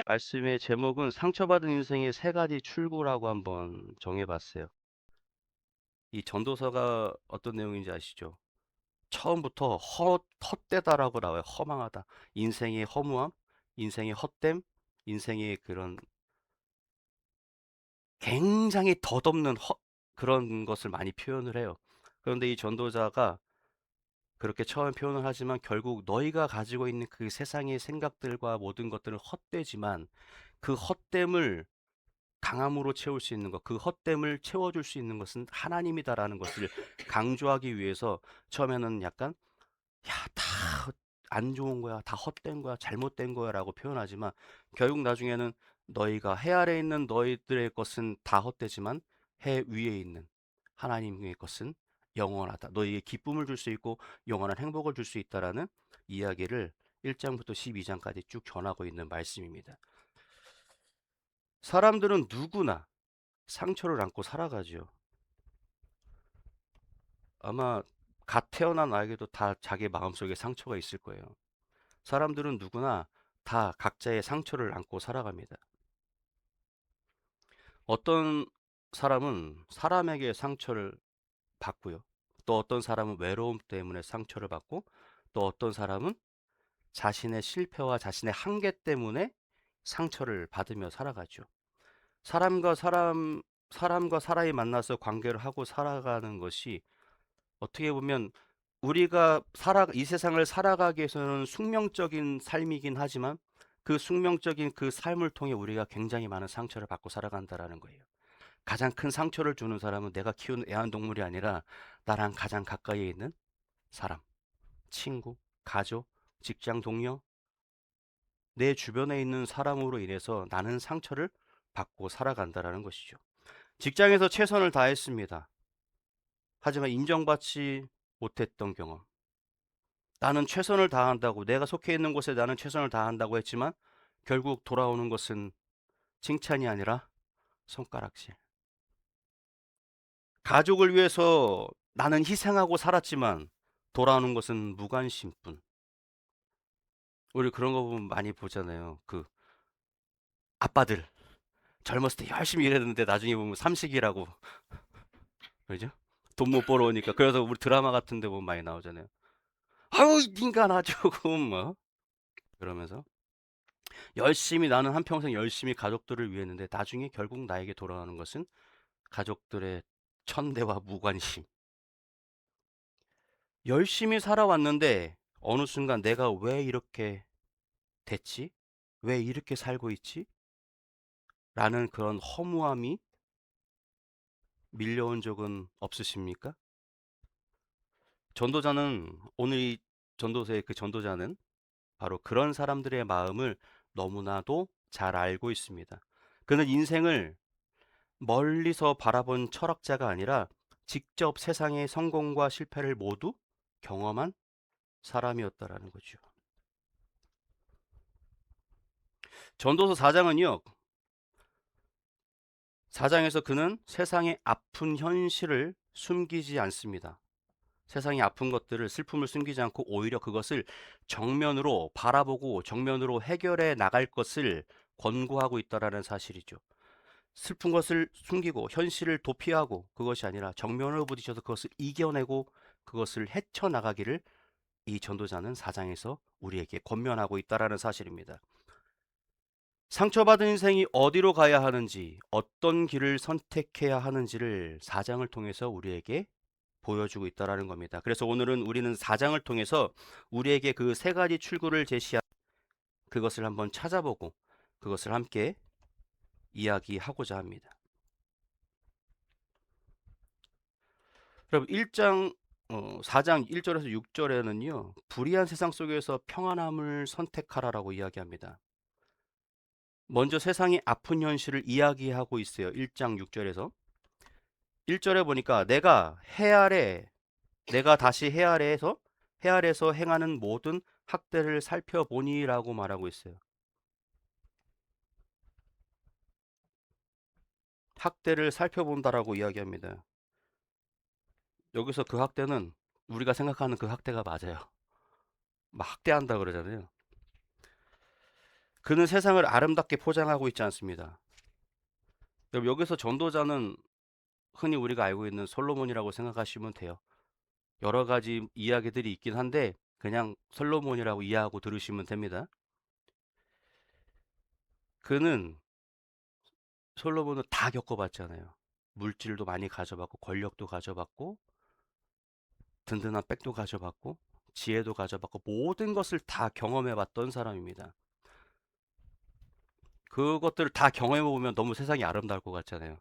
말씀의 제목은 상처받은 인생의 세 가지 출구라고 한번 정해봤어요. 이 전도서가 어떤 내용인지 아시죠? 처음부터 헛되다라고 나와요. 허망하다. 인생의 허무함, 인생의 헛됨, 인생의 그런 굉장히 덧없는 그런 것을 많이 표현을 해요. 그런데 이 전도자가 그렇게 처음 표현을 하지만 결국 너희가 가지고 있는 그 세상의 생각들과 모든 것들은 헛되지만 그 헛됨을 강함으로 채울 수 있는 것, 그 헛됨을 채워줄 수 있는 것은 하나님이다라는 것을 강조하기 위해서 처음에는 약간 야, 다 안 좋은 거야, 다 헛된 거야, 잘못된 거야라고 표현하지만 결국 나중에는 너희가 해 아래 있는 너희들의 것은 다 헛되지만 해 위에 있는 하나님의 것은 영원하다. 너희에게 기쁨을 줄 수 있고 영원한 행복을 줄 수 있다라는 이야기를 1장부터 12장까지 쭉 전하고 있는 말씀입니다. 사람들은 누구나 상처를 안고 살아가지요. 아마 갓 태어난 아이에게도 다 자기 마음속에 상처가 있을 거예요. 사람들은 누구나 다 각자의 상처를 안고 살아갑니다. 어떤 사람은 사람에게 상처를 받고요. 또 어떤 사람은 외로움 때문에 상처를 받고 또 어떤 사람은 자신의 실패와 자신의 한계 때문에 상처를 받으며 살아가죠. 사람과 사람과 사람이 만나서 관계를 하고 살아가는 것이 어떻게 보면 우리가 이 세상을 살아가기 위해서는 숙명적인 삶이긴 하지만 그 숙명적인 그 삶을 통해 우리가 굉장히 많은 상처를 받고 살아간다라는 거예요. 가장 큰 상처를 주는 사람은 내가 키우는 애완동물이 아니라 나랑 가장 가까이에 있는 사람, 친구, 가족, 직장 동료, 내 주변에 있는 사람으로 인해서 나는 상처를 받고 살아간다라는 것이죠. 직장에서 최선을 다했습니다. 하지만 인정받지 못했던 경험. 나는 최선을 다한다고, 내가 속해 있는 곳에 나는 최선을 다한다고 했지만 결국 돌아오는 것은 칭찬이 아니라 손가락질. 가족을 위해서 나는 희생하고 살았지만 돌아오는 것은 무관심뿐. 우리 그런 거 보면 많이 보잖아요. 그 아빠들 젊었을 때 열심히 일했는데 나중에 보면 삼식이라고. 그죠? 돈 못 벌어오니까. 그래서 우리 드라마 같은 데 보면 많이 나오잖아요. 아우 인간아 조금 뭐 그러면서 열심히 나는 한평생 열심히 가족들을 위했는데 나중에 결국 나에게 돌아오는 것은 가족들의 천대와 무관심. 열심히 살아왔는데 어느 순간 내가 왜 이렇게 됐지? 왜 이렇게 살고 있지? 라는 그런 허무함이 밀려온 적은 없으십니까? 전도자는 오늘 이 전도서의 그 전도자는 바로 그런 사람들의 마음을 너무나도 잘 알고 있습니다. 그는 인생을 멀리서 바라본 철학자가 아니라 직접 세상의 성공과 실패를 모두 경험한 사람이었다라는 거죠. 전도서 4장은요. 4장에서 그는 세상의 아픈 현실을 숨기지 않습니다. 세상의 아픈 것들을 슬픔을 숨기지 않고 오히려 그것을 정면으로 바라보고 정면으로 해결해 나갈 것을 권고하고 있다라는 사실이죠. 슬픈 것을 숨기고 현실을 도피하고 그것이 아니라 정면으로 부딪혀서 그것을 이겨내고 그것을 헤쳐나가기를 이 전도자는 4장에서 우리에게 권면하고 있다라는 사실입니다. 상처받은 인생이 어디로 가야 하는지, 어떤 길을 선택해야 하는지를 4장을 통해서 우리에게 보여주고 있다라는 겁니다. 그래서 오늘은 우리는 4장을 통해서 우리에게 그 세 가지 출구를 제시한 그것을 한번 찾아보고 그것을 함께 이야기하고자 합니다. 여러분 4장 1절에서 6절에는요. 불의한 세상 속에서 평안함을 선택하라라고 이야기합니다. 먼저 세상의 아픈 현실을 이야기하고 있어요. 1장 6절에서. 1절에 보니까 내가 다시 해 아래에서 행하는 모든 학대를 살펴보니라고 말하고 있어요. 학대를 살펴본다라고 이야기합니다. 여기서 그 학대는 우리가 생각하는 그 학대가 맞아요. 막 학대한다 그러잖아요. 그는 세상을 아름답게 포장하고 있지 않습니다. 여기서 전도자는 흔히 우리가 알고 있는 솔로몬이라고 생각하시면 돼요. 여러 가지 이야기들이 있긴 한데 그냥 솔로몬이라고 이해하고 들으시면 됩니다. 그는 솔로몬은 다 겪어봤잖아요. 물질도 많이 가져봤고 권력도 가져봤고 든든한 백도 가져봤고 지혜도 가져봤고 모든 것을 다 경험해봤던 사람입니다. 그것들을 다 경험해보면 너무 세상이 아름다울 것 같잖아요.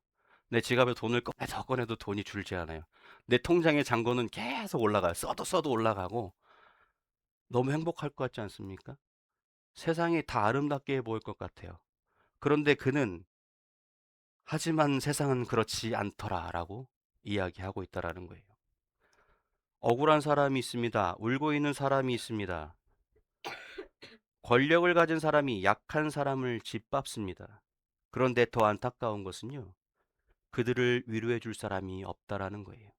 내 지갑에 돈을 꺼내서 꺼내도 돈이 줄지 않아요. 내 통장의 잔고는 계속 올라가요. 써도 올라가고 너무 행복할 것 같지 않습니까? 세상이 다 아름답게 보일 것 같아요. 그런데 그는 하지만 세상은 그렇지 않더라라고 이야기하고 있다라는 거예요. 억울한 사람이 있습니다. 울고 있는 사람이 있습니다. 권력을 가진 사람이 약한 사람을 짓밟습니다. 그런데 더 안타까운 것은요. 그들을 위로해 줄 사람이 없다라는 거예요.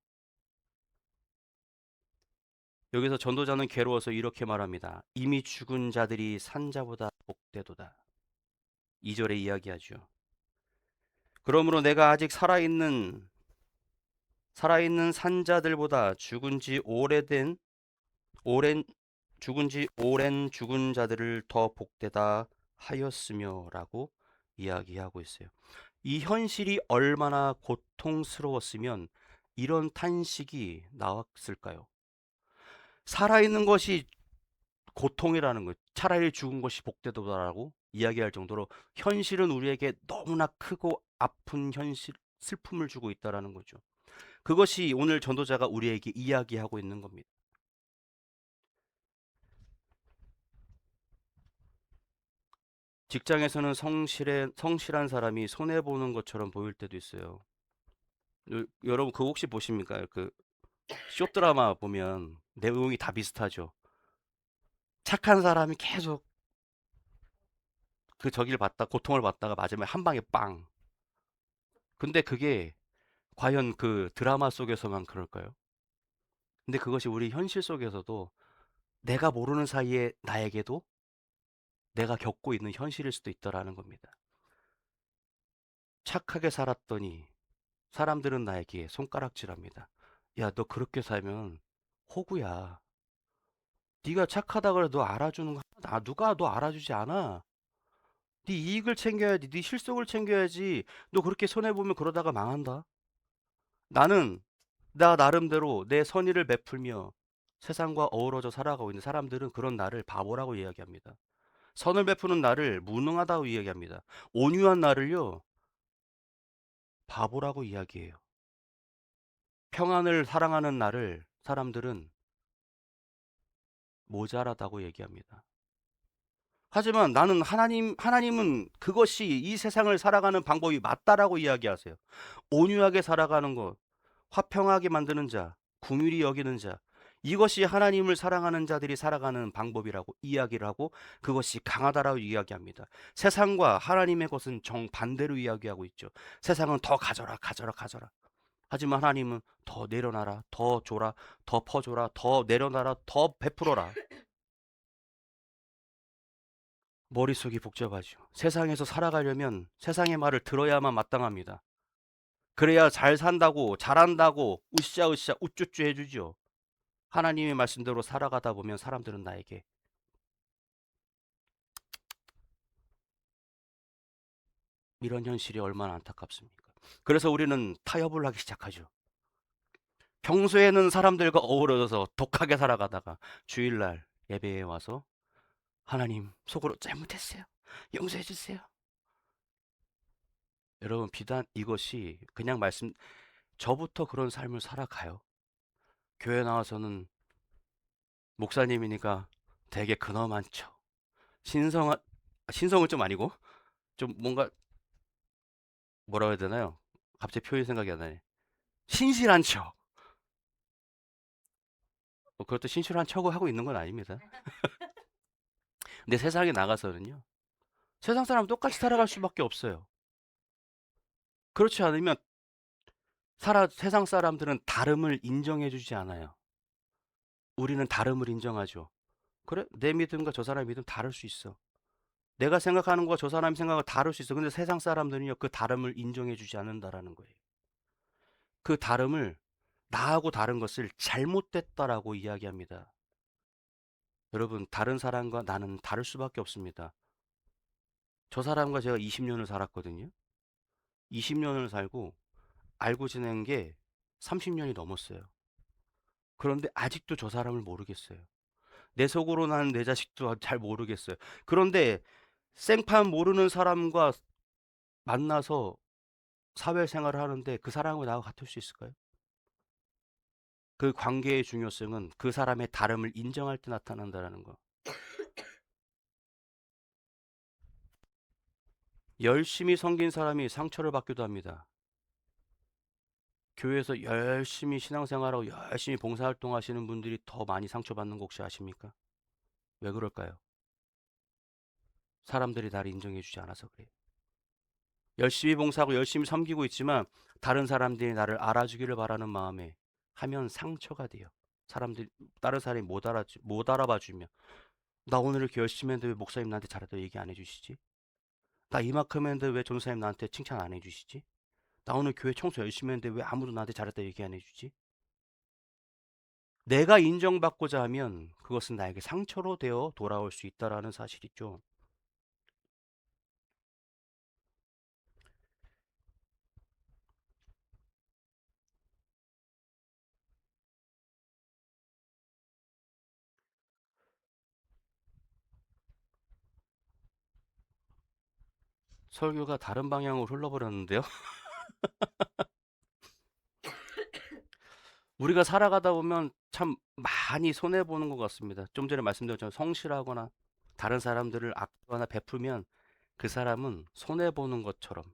여기서 전도자는 괴로워서 이렇게 말합니다. 이미 죽은 자들이 산자보다 복되도다. 2절에 이야기하죠. 그러므로 내가 아직 살아있는 산자들보다 오랜 죽은 자들을 더 복되다 하였으며라고 이야기하고 있어요. 이 현실이 얼마나 고통스러웠으면 이런 탄식이 나왔을까요? 살아있는 것이 고통이라는 거, 차라리 죽은 것이 복되도다라고 이야기할 정도로 현실은 우리에게 너무나 크고 아픈 현실, 슬픔을 주고 있다라는 거죠. 그것이 오늘 전도자가 우리에게 이야기하고 있는 겁니다. 직장에서는 성실한 사람이 손해보는 것처럼 보일 때도 있어요. 여러분, 그거 혹시 보십니까? 그 쇼 드라마 보면 내용이 다 비슷하죠. 착한 사람이 계속 그 저기를 받다 고통을 받다가 마지막에 한 방에 빵. 근데 그게 과연 그 드라마 속에서만 그럴까요? 근데 그것이 우리 현실 속에서도 내가 모르는 사이에 나에게도 내가 겪고 있는 현실일 수도 있다라는 겁니다. 착하게 살았더니 사람들은 나에게 손가락질합니다. 야, 너 그렇게 살면 호구야. 네가 착하다 그래 너 알아주는 거 누가 너 알아주지 않아. 네 이익을 챙겨야지. 네 실속을 챙겨야지. 너 그렇게 손해 보면 그러다가 망한다. 나는 나 나름대로 내 선의를 베풀며 세상과 어우러져 살아가고 있는 사람들은 그런 나를 바보라고 이야기합니다. 선을 베푸는 나를 무능하다고 이야기합니다. 온유한 나를요, 바보라고 이야기해요. 평안을 사랑하는 나를 사람들은 모자라다고 얘기합니다. 하지만 나는 하나님은 그것이 이 세상을 살아가는 방법이 맞다라고 이야기하세요. 온유하게 살아가는 것, 화평하게 만드는 자, 긍휼히 여기는 자, 이것이 하나님을 사랑하는 자들이 살아가는 방법이라고 이야기를 하고 그것이 강하다라고 이야기합니다. 세상과 하나님의 것은 정반대로 이야기하고 있죠. 세상은 더 가져라, 가져라, 가져라. 하지만 하나님은 더 내려놔라, 더 줘라, 더 퍼줘라, 더 내려놔라, 더 베풀어라. 머릿속이 복잡하죠. 세상에서 살아가려면 세상의 말을 들어야만 마땅합니다. 그래야 잘 산다고, 잘한다고, 으쌰으쌰, 우쭈쭈 해주죠. 하나님의 말씀대로 살아가다 보면 사람들은 나에게 이런 현실이 얼마나 안타깝습니까? 그래서 우리는 타협을 하기 시작하죠. 평소에는 사람들과 어우러져서 독하게 살아가다가 주일날 예배에 와서 하나님 속으로 잘못했어요. 용서해 주세요. 여러분 비단 이것이 그냥 저부터 그런 삶을 살아가요. 교회 나와서는 목사님이니까 되게 근엄 많죠. 신성한 신성은 좀 아니고 좀 뭔가 뭐라고 해야 되나요? 갑자기 표현 생각이 안 나네. 신실한 척. 그것도 신실한 척을 하고 있는 건 아닙니다. 근데 세상에 나가서는요. 세상 사람 똑같이 살아갈 수밖에 없어요. 그렇지 않으면 세상 사람들은 다름을 인정해 주지 않아요. 우리는 다름을 인정하죠. 그래? 내 믿음과 저 사람의 믿음 다를 수 있어. 내가 생각하는 거와 저 사람이 생각은 다를 수 있어. 근데 세상 사람들은요, 그 다름을 인정해 주지 않는다라는 거예요. 그 다름을, 나하고 다른 것을 잘못됐다라고 이야기합니다. 여러분, 다른 사람과 나는 다를 수밖에 없습니다. 저 사람과 제가 20년을 살았거든요. 20년을 살고 알고 지낸 게 30년이 넘었어요. 그런데 아직도 저 사람을 모르겠어요. 내 속으로 난 내 자식도 잘 모르겠어요. 그런데 생판 모르는 사람과 만나서 사회생활을 하는데 그 사람과 나하고 같을 수 있을까요? 그 관계의 중요성은 그 사람의 다름을 인정할 때 나타난다는 거. 열심히 섬긴 사람이 상처를 받기도 합니다. 교회에서 열심히 신앙생활하고 열심히 봉사활동하시는 분들이 더 많이 상처받는 거 혹시 아십니까? 왜 그럴까요? 사람들이 나를 인정해주지 않아서 그래요. 열심히 봉사하고 열심히 섬기고 있지만 다른 사람들이 나를 알아주기를 바라는 마음에 하면 상처가 돼요. 사람들이, 다른 사람이 못 알아봐 주면, 나 오늘 이렇게 열심히 했는데 왜 목사님 나한테 잘했다고 얘기 안 해주시지? 나 이만큼 했는데 왜 전도사님 나한테 칭찬 안 해주시지? 나 오늘 교회 청소 열심히 했는데 왜 아무도 나한테 잘했다고 얘기 안 해주지? 내가 인정받고자 하면 그것은 나에게 상처로 되어 돌아올 수 있다라는 사실이죠. 설교가 다른 방향으로 흘러버렸는데요. 우리가 살아가다 보면 참 많이 손해보는 것 같습니다. 좀 전에 말씀드렸지만 성실하거나 다른 사람들을 아끼거나 베풀면 그 사람은 손해보는 것처럼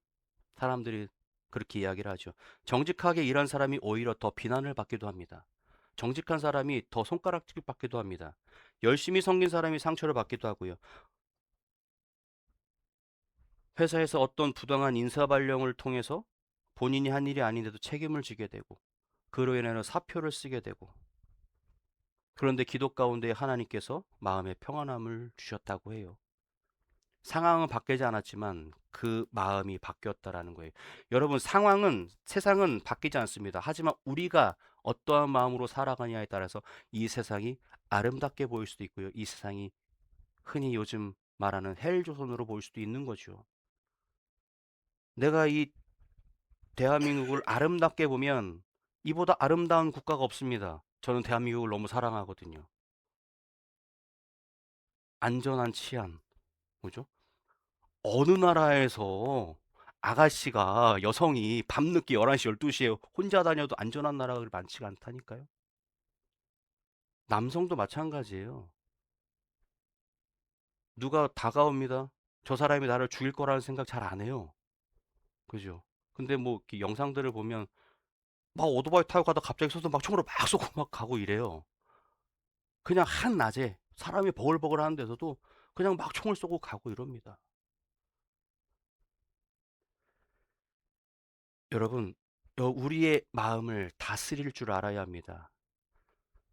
사람들이 그렇게 이야기를 하죠. 정직하게 일한 사람이 오히려 더 비난을 받기도 합니다. 정직한 사람이 더 손가락질 받기도 합니다. 열심히 섬긴 사람이 상처를 받기도 하고요. 회사에서 어떤 부당한 인사 발령을 통해서 본인이 한 일이 아닌데도 책임을 지게 되고 그로 인해서 사표를 쓰게 되고, 그런데 기도 가운데 하나님께서 마음의 평안함을 주셨다고 해요. 상황은 바뀌지 않았지만 그 마음이 바뀌었다라는 거예요. 여러분, 세상은 바뀌지 않습니다. 하지만 우리가 어떠한 마음으로 살아가냐에 따라서 이 세상이 아름답게 보일 수도 있고요. 이 세상이 흔히 요즘 말하는 헬조선으로 보일 수도 있는 거죠. 내가 이 대한민국을 아름답게 보면 이보다 아름다운 국가가 없습니다. 저는 대한민국을 너무 사랑하거든요. 안전한 치안, 뭐죠? 어느 나라에서 아가씨가 여성이 밤늦게 11시, 12시에 혼자 다녀도 안전한 나라가 많지가 않다니까요. 남성도 마찬가지예요. 누가 다가옵니다. 저 사람이 나를 죽일 거라는 생각 잘 안 해요. 그죠? 근데 뭐 이렇게 영상들을 보면 막 오토바이 타고 가다 갑자기 서서 막 총으로 막 쏘고 막 가고 이래요. 그냥 한낮에 사람이 버글버글 하는 데서도 그냥 막 총을 쏘고 가고 이럽니다. 여러분, 우리의 마음을 다스릴 줄 알아야 합니다.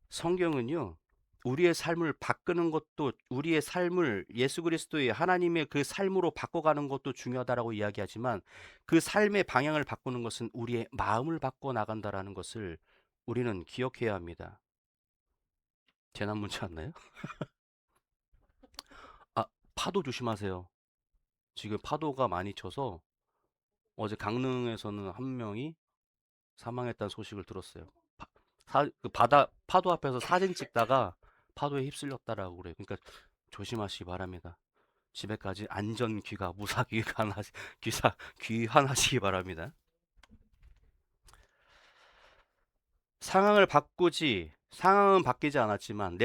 성경은요, 우리의 삶을 바꾸는 것도, 우리의 삶을 예수 그리스도의 하나님의 그 삶으로 바꿔가는 것도 중요하다라고 이야기하지만 그 삶의 방향을 바꾸는 것은 우리의 마음을 바꿔 나간다라는 것을 우리는 기억해야 합니다. 재난 문제 왔나요? 아, 파도 조심하세요. 지금 파도가 많이 쳐서 어제 강릉에서는 한 명이 사망했다는 소식을 들었어요. 그 바다 파도 앞에서 사진 찍다가 파도에 휩쓸렸다라고 그래요. 그러니까 조심하시기 바랍니다. 집에까지 안전 귀가 무사 귀환하시기 바랍니다. 상황은 바뀌지 않았지만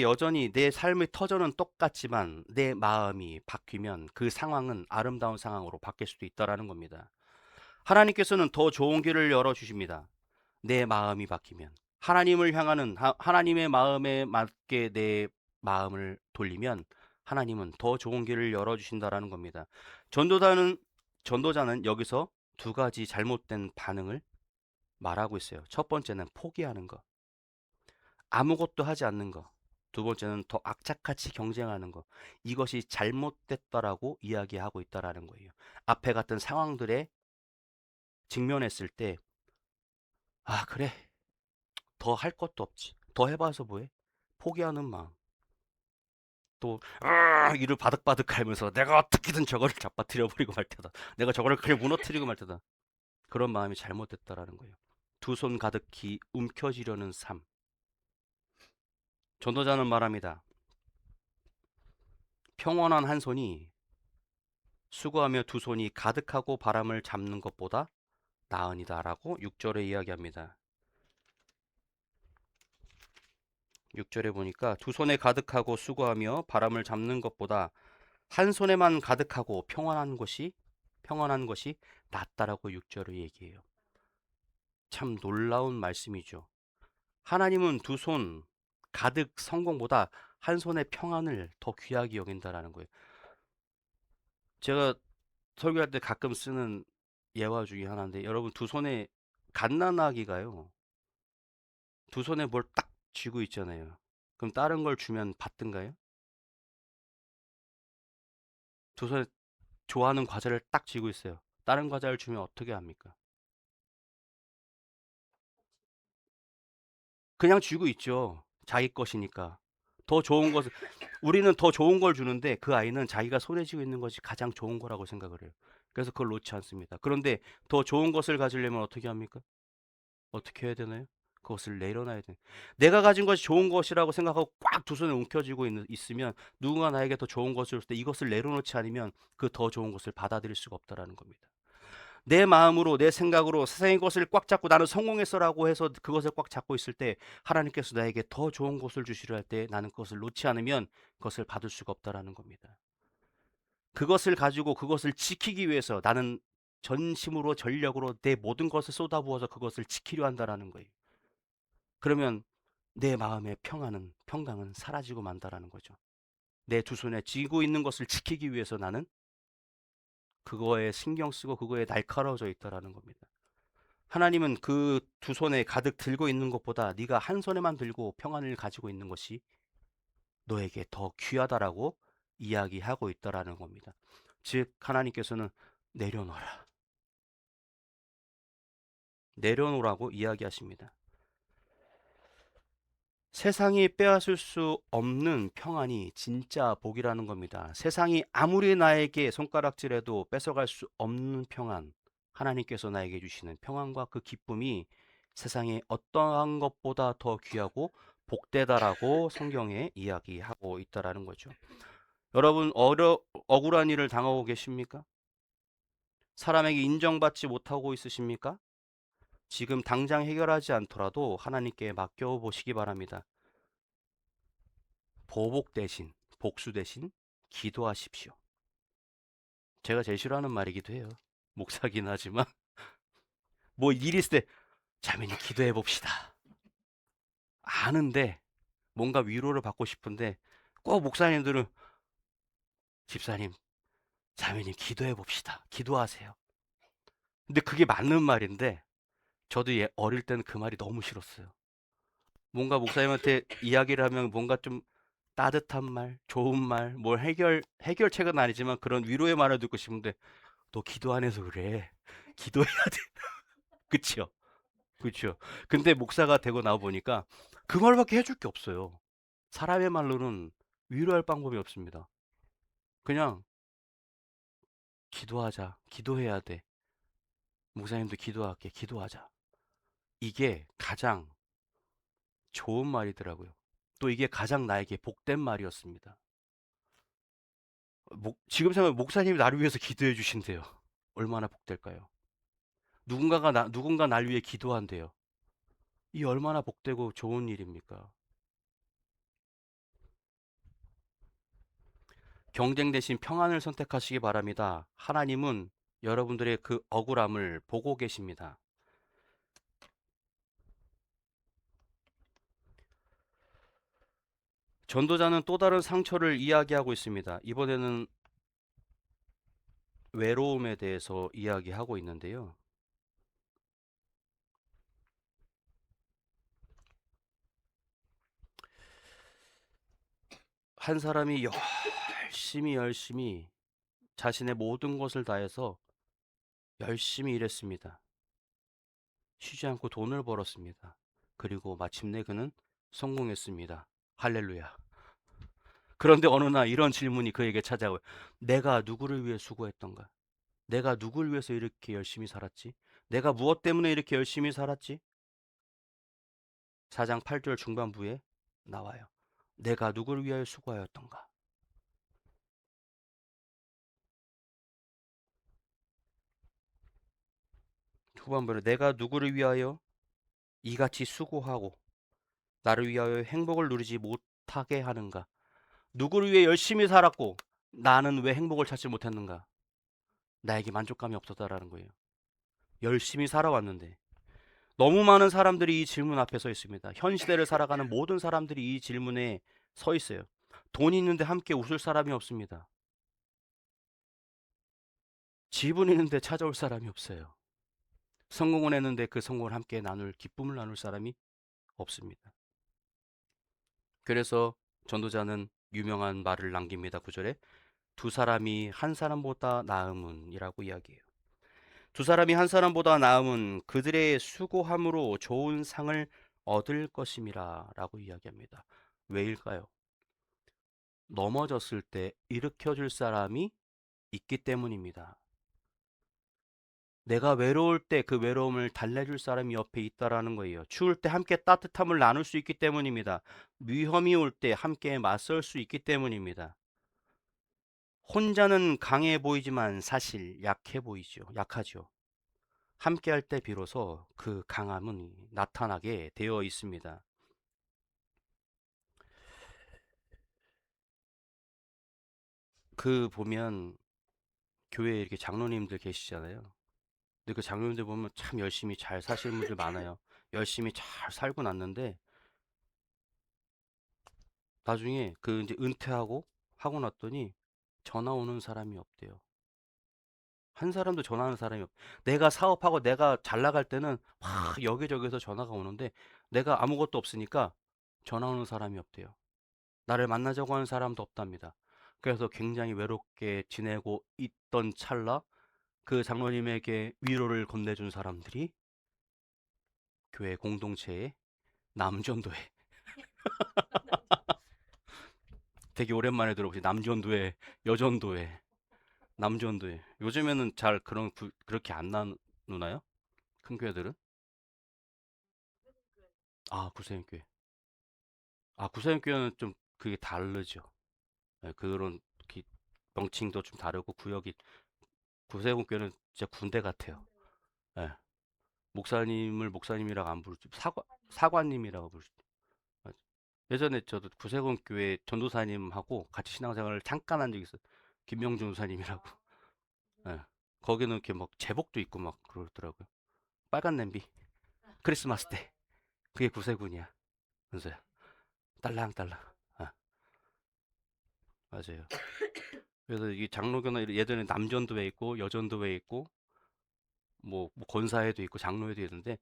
여전히 내 삶의 터전은 똑같지만 내 마음이 바뀌면 그 상황은 아름다운 상황으로 바뀔 수도 있다라는 겁니다. 하나님께서는 더 좋은 길을 열어 주십니다. 내 마음이 바뀌면 하나님의 마음에 맞게 내 마음을 돌리면 하나님은 더 좋은 길을 열어 주신다라는 겁니다. 전도자는 전도자는 여기서 두 가지 잘못된 반응을 말하고 있어요. 첫 번째는 포기하는 거, 아무것도 하지 않는 거. 두 번째는 더 악착같이 경쟁하는 거. 이것이 잘못됐다라고 이야기하고 있다라는 거예요. 앞에 같은 상황들에 직면했을 때, 아, 그래. 더 할 것도 없지. 더 해봐서 뭐해? 포기하는 마음. 또, 이를 바득바득 갈면서 내가 어떻게든 저거를 잡아뜨려 버리고 말 테다. 내가 저거를 그냥 무너뜨리고 말 테다. 그런 마음이 잘못됐다라는 거예요. 두 손 가득히 움켜쥐려는 삶. 전도자는 말합니다. 평온한 한 손이 수고하며 두 손이 가득하고 바람을 잡는 것보다 나으니다라고 6절에 이야기합니다. 6절에 보니까 두 손에 가득하고 수고하며 바람을 잡는 것보다 한 손에만 가득하고 평안한 것이 낫다라고 6절을 얘기해요. 참 놀라운 말씀이죠. 하나님은 두 손 가득 성공보다 한 손의 평안을 더 귀하게 여긴다라는 거예요. 제가 설교할 때 가끔 쓰는 예화 중에 하나인데 여러분 두 손에 갓난아기가요. 두 손에 뭘 딱 쥐고 있잖아요. 그럼 다른 걸 주면 받든가요? 두 손에 좋아하는 과자를 딱 쥐고 있어요. 다른 과자를 주면 어떻게 합니까? 그냥 쥐고 있죠. 자기 것이니까. 더 좋은 것을 우리는 더 좋은 걸 주는데 그 아이는 자기가 손에 쥐고 있는 것이 가장 좋은 거라고 생각을 해요. 그래서 그걸 놓지 않습니다. 그런데 더 좋은 것을 가지려면 어떻게 합니까? 어떻게 해야 되나요? 그것을 내려놔야 돼. 내가 가진 것이 좋은 것이라고 생각하고 꽉 두 손에 움켜쥐고 있으면 누군가 나에게 더 좋은 것을 줄 때 이것을 내려놓지 않으면 그 더 좋은 것을 받아들일 수가 없다라는 겁니다. 내 마음으로 내 생각으로 세상의 것을 꽉 잡고 나는 성공했어라고 해서 그것을 꽉 잡고 있을 때 하나님께서 나에게 더 좋은 것을 주시려 할 때 나는 그것을 놓지 않으면 그것을 받을 수가 없다라는 겁니다. 그것을 가지고 그것을 지키기 위해서 나는 전심으로 전력으로 내 모든 것을 쏟아부어서 그것을 지키려 한다라는 거예요. 그러면 내 마음의 평강은 사라지고 만다라는 거죠. 내 두 손에 쥐고 있는 것을 지키기 위해서 나는 그거에 신경 쓰고 그거에 날카로워져 있다라는 겁니다. 하나님은 그 두 손에 가득 들고 있는 것보다 네가 한 손에만 들고 평안을 가지고 있는 것이 너에게 더 귀하다라고 이야기하고 있다라는 겁니다. 즉 하나님께서는 내려놓아라. 내려놓으라고 이야기하십니다. 세상이 빼앗을 수 없는 평안이 진짜 복이라는 겁니다. 세상이 아무리 나에게 손가락질해도 뺏어갈 수 없는 평안, 하나님께서 나에게 주시는 평안과 그 기쁨이 세상의 어떠한 것보다 더 귀하고 복되다라고 성경에 이야기하고 있다라는 거죠. 여러분 억울한 일을 당하고 계십니까? 사람에게 인정받지 못하고 있으십니까? 지금 당장 해결하지 않더라도 하나님께 맡겨 보시기 바랍니다. 보복 대신, 복수 대신 기도하십시오. 제가 제일 싫어하는 말이기도 해요. 목사긴 하지만 뭐 일이 있을 때 자매님 기도해 봅시다. 아는데 뭔가 위로를 받고 싶은데 꼭 목사님들은 집사님, 자매님 기도해 봅시다. 기도하세요. 근데 그게 맞는 말인데 저도 어릴 때는 그 말이 너무 싫었어요. 뭔가 목사님한테 이야기를 하면 뭔가 좀 따뜻한 말, 좋은 말, 뭘 해결책은 아니지만 그런 위로의 말을 듣고 싶은데 너 기도 안 해서 그래. 기도해야 돼. 그쵸? 그쵸? 근데 목사가 되고 나와 보니까 그 말밖에 해줄 게 없어요. 사람의 말로는 위로할 방법이 없습니다. 그냥 기도하자. 기도해야 돼. 목사님도 기도할게. 기도하자. 이게 가장 좋은 말이더라고요. 또 이게 가장 나에게 복된 말이었습니다. 지금 생각하면 목사님이 나를 위해서 기도해 주신대요. 얼마나 복될까요? 누군가 날 위해 기도한대요. 이 얼마나 복되고 좋은 일입니까? 경쟁 대신 평안을 선택하시기 바랍니다. 하나님은 여러분들의 그 억울함을 보고 계십니다. 전도자는 또 다른 상처를 이야기하고 있습니다. 이번에는 외로움에 대해서 이야기하고 있는데요. 한 사람이 열심히 자신의 모든 것을 다해서 열심히 일했습니다. 쉬지 않고 돈을 벌었습니다. 그리고 마침내 그는 성공했습니다. 할렐루야. 그런데 어느 날 이런 질문이 그에게 찾아와요. 내가 누구를 위해 수고했던가? 내가 누굴 위해서 이렇게 열심히 살았지? 내가 무엇 때문에 이렇게 열심히 살았지? 4장 8절 중반부에 나와요. 내가 누구를 위하여 수고하였던가? 후반부에 내가 누구를 위하여 이같이 수고하고 나를 위하여 행복을 누리지 못하게 하는가? 누구를 위해 열심히 살았고 나는 왜 행복을 찾지 못했는가? 나에게 만족감이 없었다라는 거예요. 열심히 살아왔는데 너무 많은 사람들이 이 질문 앞에 서 있습니다. 현 시대를 살아가는 모든 사람들이 이 질문에 서 있어요. 돈이 있는데 함께 웃을 사람이 없습니다. 집은 있는데 찾아올 사람이 없어요. 성공을 했는데 그 성공을 함께 나눌 기쁨을 나눌 사람이 없습니다. 그래서 전도자는 유명한 말을 남깁니다. 9절에 두 사람이 한 사람보다 나음은 이라고 이야기해요. 두 사람이 한 사람보다 나음은 그들의 수고함으로 좋은 상을 얻을 것임이라 라고 이야기합니다. 왜일까요? 넘어졌을 때 일으켜줄 사람이 있기 때문입니다. 내가 외로울 때 그 외로움을 달래줄 사람이 옆에 있다라는 거예요. 추울 때 함께 따뜻함을 나눌 수 있기 때문입니다. 위험이 올 때 함께 맞설 수 있기 때문입니다. 혼자는 강해 보이지만 사실 약해 보이죠. 약하죠. 함께 할 때 비로소 그 강함은 나타나게 되어 있습니다. 그 보면 교회에 이렇게 장로님들 계시잖아요. 근데 그 장로님들 보면 참 열심히 잘 사시는 분들 많아요. 열심히 잘 살고 났는데 나중에 그 이제 은퇴하고 하고 났더니 전화 오는 사람이 없대요. 한 사람도 전화하는 사람이 없. 내가 사업하고 내가 잘 나갈 때는 막 여기저기서 전화가 오는데 내가 아무것도 없으니까 전화 오는 사람이 없대요. 나를 만나자고 하는 사람도 없답니다. 그래서 굉장히 외롭게 지내고 있던 찰나 그 장로님에게 위로를 건네준 사람들이 교회 공동체의 남전도회. 되게 오랜만에 들어보지. 남전도회, 여전도회, 남전도회. 요즘에는 잘 그렇게 안 나누나요? 큰 교회들은? 아, 구세인교회. 아, 구세인교회는 좀 그게 다르죠. 예, 그런 기- 명칭도 좀 다르고 구역이 구세군교회는 진짜 군대 같아요. 예. 목사님을 목사님이라고 안 부르죠. 사관님이라고 부르죠. 맞아. 예전에 저도 구세군 교회 전도사님하고 같이 신앙생활을 잠깐 한 적이 있어요. 김명준 전도사님이라고. 예. 거기는 이렇게 막 제복도 입고 막 그러더라고요. 빨간 냄비. 크리스마스 때. 그게 구세군이야. 은서야. 딸랑딸랑. 아, 맞아요. 그래서 이 장로교는 예전에 남전도회 있고 여전도회 있고 뭐 권사회도 있고 장로회도 있는데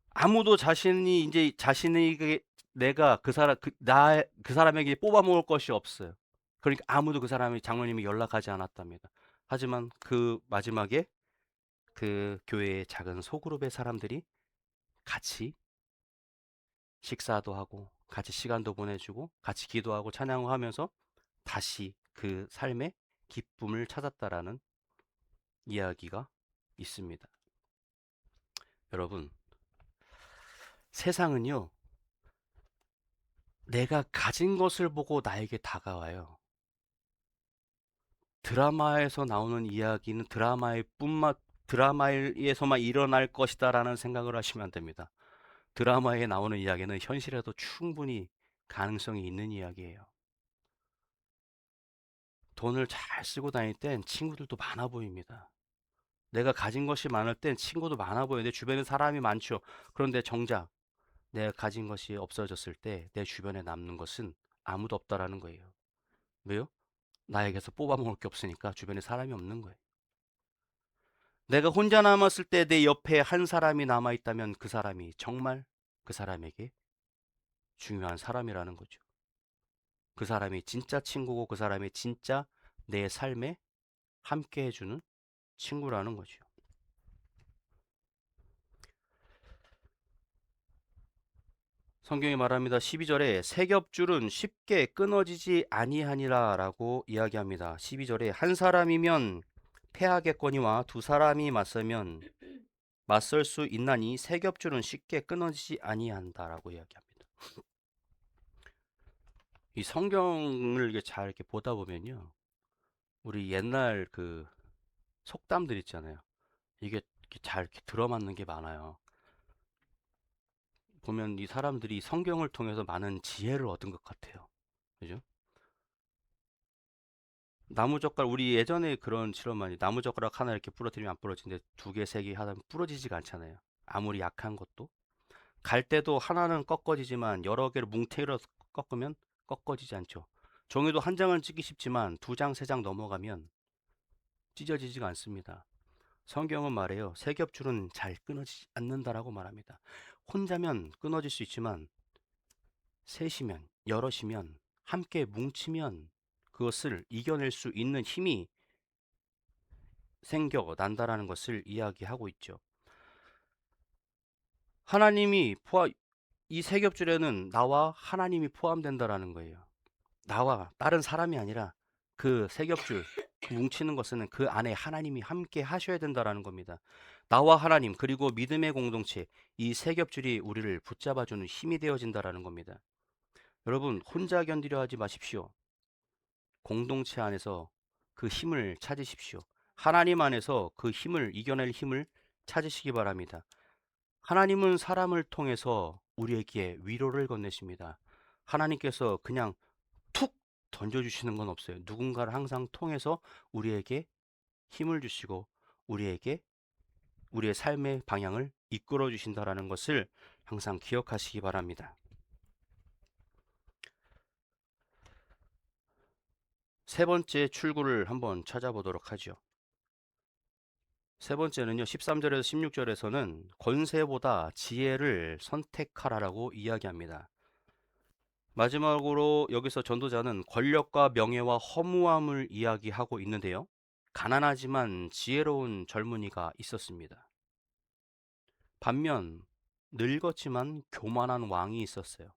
아무도 자신이 이제 자신에게 내가 그 사람에게 뽑아 먹을 것이 없어요. 그러니까 아무도 그 사람이 장로님이 연락하지 않았답니다. 하지만 그 마지막에 그 교회의 작은 소그룹의 사람들이 같이 식사도 하고 같이 시간도 보내주고 같이 기도하고 찬양하면서 다시 그 삶의 기쁨을 찾았다라는 이야기가 있습니다. 여러분, 세상은요, 내가 가진 것을 보고 나에게 다가와요. 드라마에서 나오는 이야기는 드라마에서만 일어날 것이다라는 생각을 하시면 안 됩니다. 드라마에 나오는 이야기는 현실에도 충분히 가능성이 있는 이야기예요. 돈을 잘 쓰고 다닐 땐 친구들도 많아 보입니다. 내가 가진 것이 많을 땐 친구도 많아 보여요. 내 주변에 사람이 많죠. 그런데 정작 내가 가진 것이 없어졌을 때 내 주변에 남는 것은 아무도 없다라는 거예요. 왜요? 나에게서 뽑아먹을 게 없으니까 주변에 사람이 없는 거예요. 내가 혼자 남았을 때 내 옆에 한 사람이 남아있다면 그 사람이 정말 그 사람에게 중요한 사람이라는 거죠. 그 사람이 진짜 친구고 그 사람이 진짜 내 삶에 함께 해주는 친구라는 거죠. 성경이 말합니다. 12절에 새 겹줄은 쉽게 끊어지지 아니하니라 라고 이야기합니다. 12절에 한 사람이면 패하겠거니와 두 사람이 맞서면 맞설 수 있나니 새 겹줄은 쉽게 끊어지지 아니한다라고 이야기합니다. 이 성경을 이렇게 잘 이렇게 보다 보면요. 우리 옛날 그 속담들 있잖아요. 이게 이렇게 잘 이렇게 들어맞는 게 많아요. 보면 이 사람들이 성경을 통해서 많은 지혜를 얻은 것 같아요. 그죠? 나무젓가락 우리 예전에 그런 실험 많이 나무젓가락 하나 이렇게 부러뜨리면 안 부러지는데 두 개, 세 개 하다 보면 부러지지가 않잖아요. 아무리 약한 것도. 갈대도 하나는 꺾어지지만 여러 개를 뭉탱이로 꺾으면 꺾어지지 않죠. 종이도 한 장은 찢기 쉽지만 두 장, 세 장 넘어가면 찢어지지가 않습니다. 성경은 말해요. 세 겹줄은 잘 끊어지지 않는다라고 말합니다. 혼자면 끊어질 수 있지만 셋이면, 여럿이면, 함께 뭉치면 그것을 이겨낼 수 있는 힘이 생겨난다라는 것을 이야기하고 있죠. 하나님이 이 세 겹줄에는 나와 하나님이 포함된다라는 거예요. 나와 다른 사람이 아니라 그 세 겹줄 뭉치는 것은 그 안에 하나님이 함께 하셔야 된다라는 겁니다. 나와 하나님 그리고 믿음의 공동체 이 세 겹줄이 우리를 붙잡아주는 힘이 되어진다라는 겁니다. 여러분 혼자 견디려 하지 마십시오. 공동체 안에서 그 힘을 찾으십시오. 하나님 안에서 그 힘을 이겨낼 힘을 찾으시기 바랍니다. 하나님은 사람을 통해서 우리에게 위로를 건네십니다. 하나님께서 그냥 툭 던져주시는 건 없어요. 누군가를 항상 통해서 우리에게 힘을 주시고 우리에게 우리의 삶의 방향을 이끌어 주신다라는 것을 항상 기억하시기 바랍니다. 세 번째 출구를 한번 찾아보도록 하죠. 세 번째는요, 13절에서 16절에서는 권세보다 지혜를 선택하라라고 이야기합니다. 마지막으로 여기서 전도자는 권력과 명예와 허무함을 이야기하고 있는데요. 가난하지만 지혜로운 젊은이가 있었습니다. 반면 늙었지만 교만한 왕이 있었어요.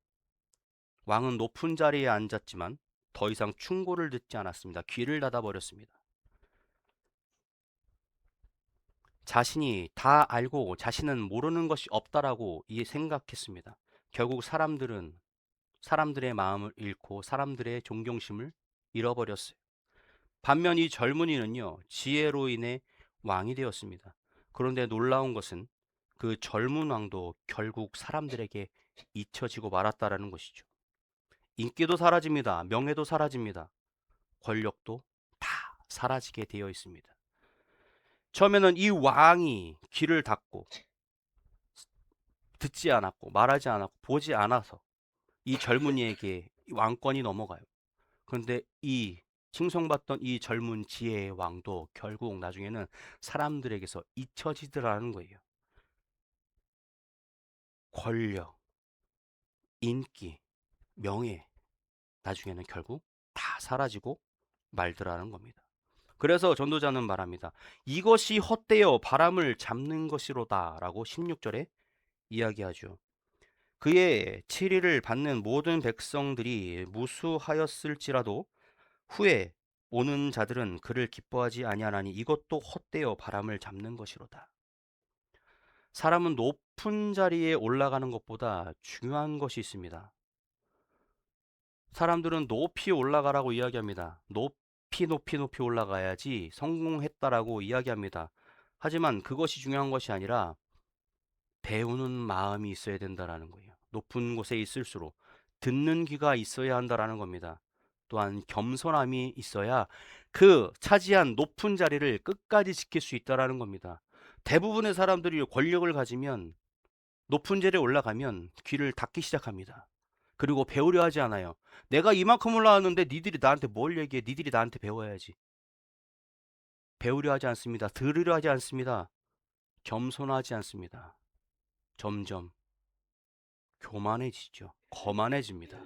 왕은 높은 자리에 앉았지만 더 이상 충고를 듣지 않았습니다. 귀를 닫아버렸습니다. 자신이 다 알고 자신은 모르는 것이 없다라고 생각했습니다. 결국 사람들의 마음을 잃고 사람들의 존경심을 잃어버렸어요. 반면 이 젊은이는요, 지혜로 인해 왕이 되었습니다. 그런데 놀라운 것은 그 젊은 왕도 결국 사람들에게 잊혀지고 말았다라는 것이죠. 인기도 사라집니다. 명예도 사라집니다. 권력도 다 사라지게 되어 있습니다. 처음에는 이 왕이 귀를 닫고 듣지 않았고 말하지 않았고 보지 않아서 이 젊은이에게 왕권이 넘어가요. 그런데 이 칭송받던 이 젊은 지혜의 왕도 결국 나중에는 사람들에게서 잊혀지더라는 거예요. 권력, 인기, 명예, 나중에는 결국 다 사라지고 말더라는 겁니다. 그래서 전도자는 말합니다. 이것이 헛되어 바람을 잡는 것이로다라고 16절에 이야기하죠. 그의 7일을 받는 모든 백성들이 무수하였을지라도 후에 오는 자들은 그를 기뻐하지 아니하나니 이것도 헛되어 바람을 잡는 것이로다. 사람은 높은 자리에 올라가는 것보다 중요한 것이 있습니다. 사람들은 높이 올라가라고 이야기합니다. 높이 올라가야지 성공했다라고 이야기합니다. 하지만 그것이 중요한 것이 아니라 배우는 마음이 있어야 된다라는 거예요. 높은 곳에 있을수록 듣는 귀가 있어야 한다라는 겁니다. 또한 겸손함이 있어야 그 차지한 높은 자리를 끝까지 지킬 수 있다라는 겁니다. 대부분의 사람들이 권력을 가지면 높은 자리에 올라가면 귀를 닫기 시작합니다. 그리고 배우려 하지 않아요. 내가 이만큼 올라왔는데 니들이 나한테 뭘 얘기해? 니들이 나한테 배워야지. 배우려 하지 않습니다. 들으려 하지 않습니다. 겸손하지 않습니다. 점점 교만해지죠. 거만해집니다.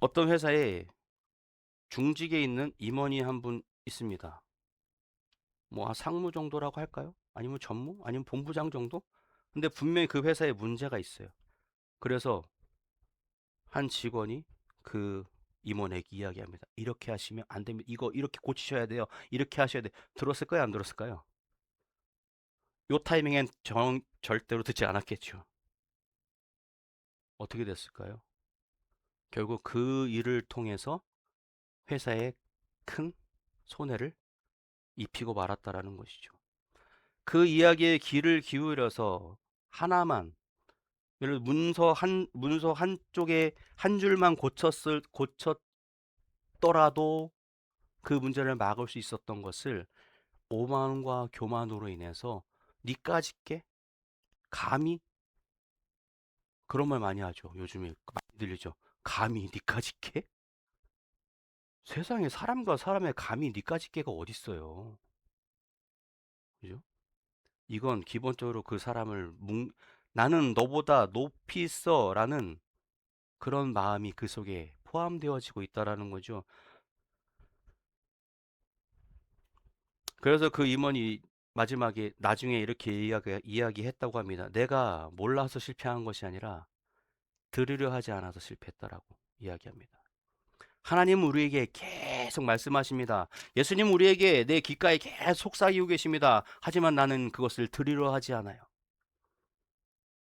어떤 회사에 중직에 있는 임원이 한 분 있습니다. 뭐 상무 정도라고 할까요? 아니면 전무? 아니면 본부장 정도? 근데 분명히 그 회사에 문제가 있어요. 그래서 한 직원이 그 임원에게 이야기합니다. 이렇게 하시면 안 됩니다. 이거 이렇게 고치셔야 돼요. 이렇게 하셔야 돼. 들었을까요? 안 들었을까요? 요 타이밍엔 절대로 듣지 않았겠죠. 어떻게 됐을까요? 결국 그 일을 통해서 회사에 큰 손해를 입히고 말았다라는 것이죠. 그 이야기에 귀를 기울여서 하나만, 예를 들어 문서 한쪽에 한 줄만 고쳤더라도 그 문제를 막을 수 있었던 것을 오만과 교만으로 인해서 니까짓 게 감히, 그런 말 많이 하죠. 요즘에 많이 들리죠. 감히 니까짓 게? 세상에 사람과 사람의 감히 니까짓 게가 어딨어요. 그죠? 이건 기본적으로 그 사람을 나는 너보다 높이 있어라는 그런 마음이 그 속에 포함되어지고 있다라는 거죠. 그래서 그 임원이 마지막에 나중에 이렇게 이야기했다고 합니다. 내가 몰라서 실패한 것이 아니라 들으려 하지 않아서 실패했다라고 이야기합니다. 하나님은 우리에게 계속 말씀하십니다. 예수님 우리에게 내 귓가에 계속 속삭이고 계십니다. 하지만 나는 그것을 들으려 하지 않아요.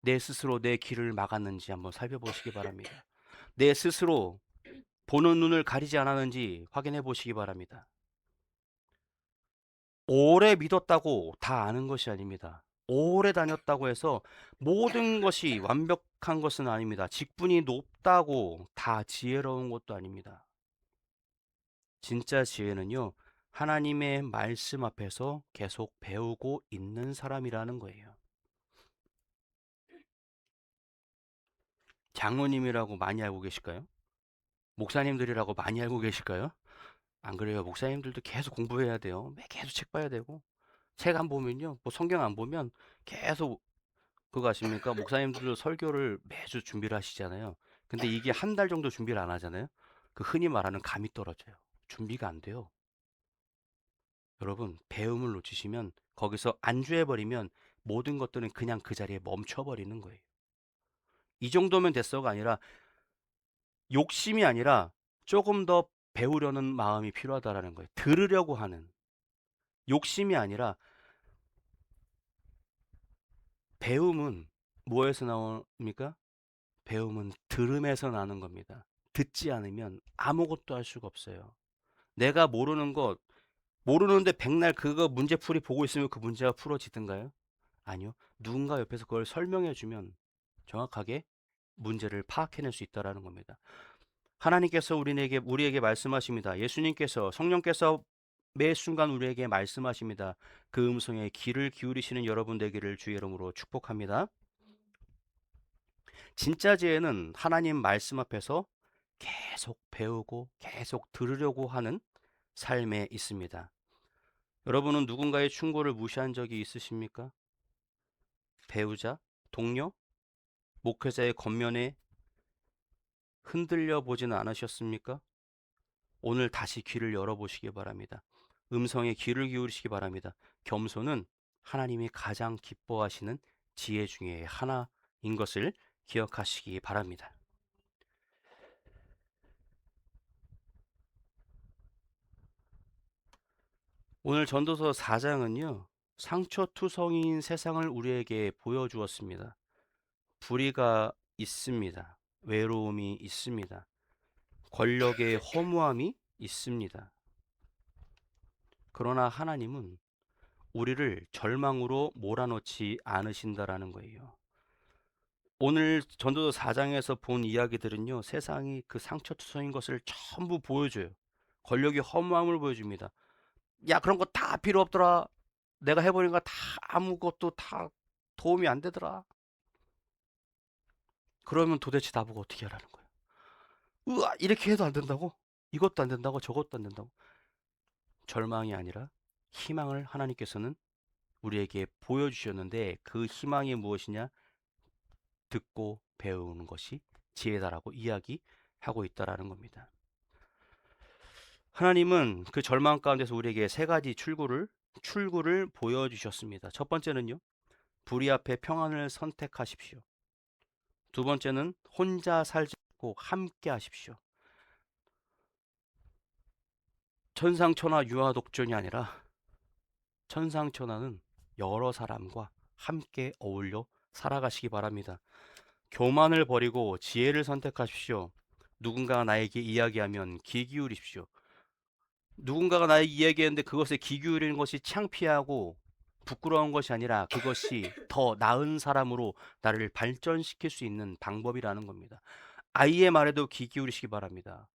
내 스스로 내 귀를 막았는지 한번 살펴보시기 바랍니다. 내 스스로 보는 눈을 가리지 않았는지 확인해 보시기 바랍니다. 오래 믿었다고 다 아는 것이 아닙니다. 오래 다녔다고 해서 모든 것이 완벽한 것은 아닙니다. 직분이 높다고 다 지혜로운 것도 아닙니다. 진짜 지혜는요, 하나님의 말씀 앞에서 계속 배우고 있는 사람이라는 거예요. 장로님이라고 많이 알고 계실까요? 목사님들이라고 많이 알고 계실까요? 안 그래요. 목사님들도 계속 공부해야 돼요. 계속 책 봐야 되고. 책 안 보면요. 뭐 성경 안 보면 계속 그거 아십니까? 목사님들도 설교를 매주 준비를 하시잖아요. 근데 이게 한 달 정도 준비를 안 하잖아요. 그 흔히 말하는 감이 떨어져요. 준비가 안 돼요. 여러분, 배움을 놓치시면 거기서 안주해버리면 모든 것들은 그냥 그 자리에 멈춰버리는 거예요. 이 정도면 됐어가 아니라 욕심이 아니라 조금 더 배우려는 마음이 필요하다라는 거예요. 들으려고 하는 욕심이 아니라 배움은 뭐에서 나옵니까? 배움은 들음에서 나는 겁니다. 듣지 않으면 아무것도 할 수가 없어요. 내가 모르는 것, 모르는데 백날 그거 문제풀이 보고 있으면 그 문제가 풀어지든가요? 아니요. 누군가 옆에서 그걸 설명해 주면 정확하게 문제를 파악해낼 수 있다라는 겁니다. 하나님께서 우리에게 말씀하십니다. 예수님께서 성령께서 매 순간 우리에게 말씀하십니다. 그 음성에 귀를 기울이시는 여러분 되기를 주의 이름으로 축복합니다. 진짜 지혜는 하나님 말씀 앞에서 계속 배우고 계속 들으려고 하는 삶에 있습니다. 여러분은 누군가의 충고를 무시한 적이 있으십니까? 배우자, 동료, 목회자의 겉면에 흔들려 보지는 않으셨습니까? 오늘 다시 귀를 열어보시기 바랍니다. 음성에 귀를 기울이시기 바랍니다. 겸손은 하나님이 가장 기뻐하시는 지혜 중에 하나인 것을 기억하시기 바랍니다. 오늘 전도서 4장은요, 상처투성이인 세상을 우리에게 보여주었습니다. 불의가 있습니다. 외로움이 있습니다. 권력의 허무함이 있습니다. 그러나 하나님은 우리를 절망으로 몰아넣지 않으신다라는 거예요. 오늘 전도서 4장에서 본 이야기들은요, 세상이 그 상처투성인 것을 전부 보여줘요. 권력의 허무함을 보여줍니다. 야, 그런 거 다 필요 없더라. 내가 해버린 거 다 아무것도 다 도움이 안 되더라. 그러면 도대체 나보고 어떻게 하라는 거야? 으아, 이렇게 해도 안 된다고? 이것도 안 된다고? 저것도 안 된다고? 절망이 아니라 희망을 하나님께서는 우리에게 보여주셨는데 그 희망이 무엇이냐? 듣고 배우는 것이 지혜다라고 이야기하고 하고 있다라는 겁니다. 하나님은 그 절망 가운데서 우리에게 세 가지 출구를 보여주셨습니다. 첫 번째는요, 불의 앞에 평안을 선택하십시오. 두 번째는 혼자 살지 말고 함께 하십시오. 천상천하 유아독존이 아니라 천상천하는 여러 사람과 함께 어울려 살아가시기 바랍니다. 교만을 버리고 지혜를 선택하십시오. 누군가가 나에게 이야기하면 귀 기울이십시오. 누군가가 나에게 이야기했는데 그것에 귀 기울이는 것이 창피하고 부끄러운 것이 아니라 그것이 더 나은 사람으로 나를 발전시킬 수 있는 방법이라는 겁니다. 아이의 말에도 귀 기울이시기 바랍니다.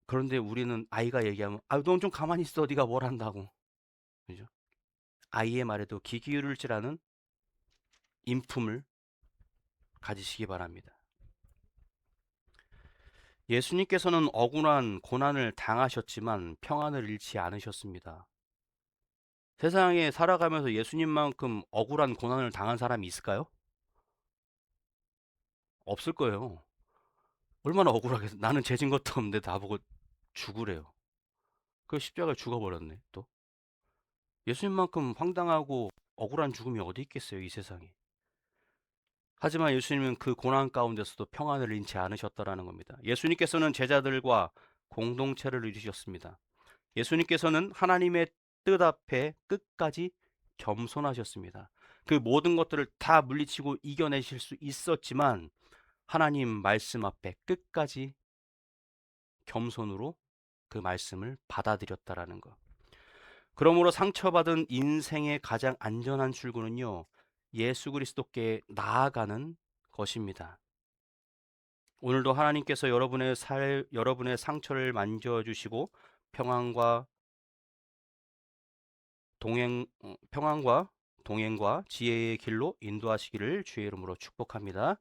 그런데 우리는 아이가 얘기하면 넌 좀 가만히 있어. 네가 뭘 한다고. 그죠? 아이의 말에도 귀 기울일 줄 아는 인품을 가지시기 바랍니다. 예수님께서는 억울한 고난을 당하셨지만 평안을 잃지 않으셨습니다. 세상에 살아가면서 예수님만큼 억울한 고난을 당한 사람이 있을까요? 없을 거예요. 얼마나 억울하겠어. 나는 죄진 것도 없는데 나보고 죽으래요. 그 십자가에 죽어버렸네, 또. 예수님만큼 황당하고 억울한 죽음이 어디 있겠어요, 이 세상에. 하지만 예수님은 그 고난 가운데서도 평안을 잃지 않으셨다라는 겁니다. 예수님께서는 제자들과 공동체를 이루셨습니다. 예수님께서는 하나님의 뜻 앞에 끝까지 겸손하셨습니다. 그 모든 것들을 다 물리치고 이겨내실 수 있었지만 하나님 말씀 앞에 끝까지 겸손으로 그 말씀을 받아들였다라는 것. 그러므로 상처받은 인생의 가장 안전한 출구는요, 예수 그리스도께 나아가는 것입니다. 오늘도 하나님께서 여러분의 상처를 만져주시고 평안과 평안과 동행과 지혜의 길로 인도하시기를 주의 이름으로 축복합니다.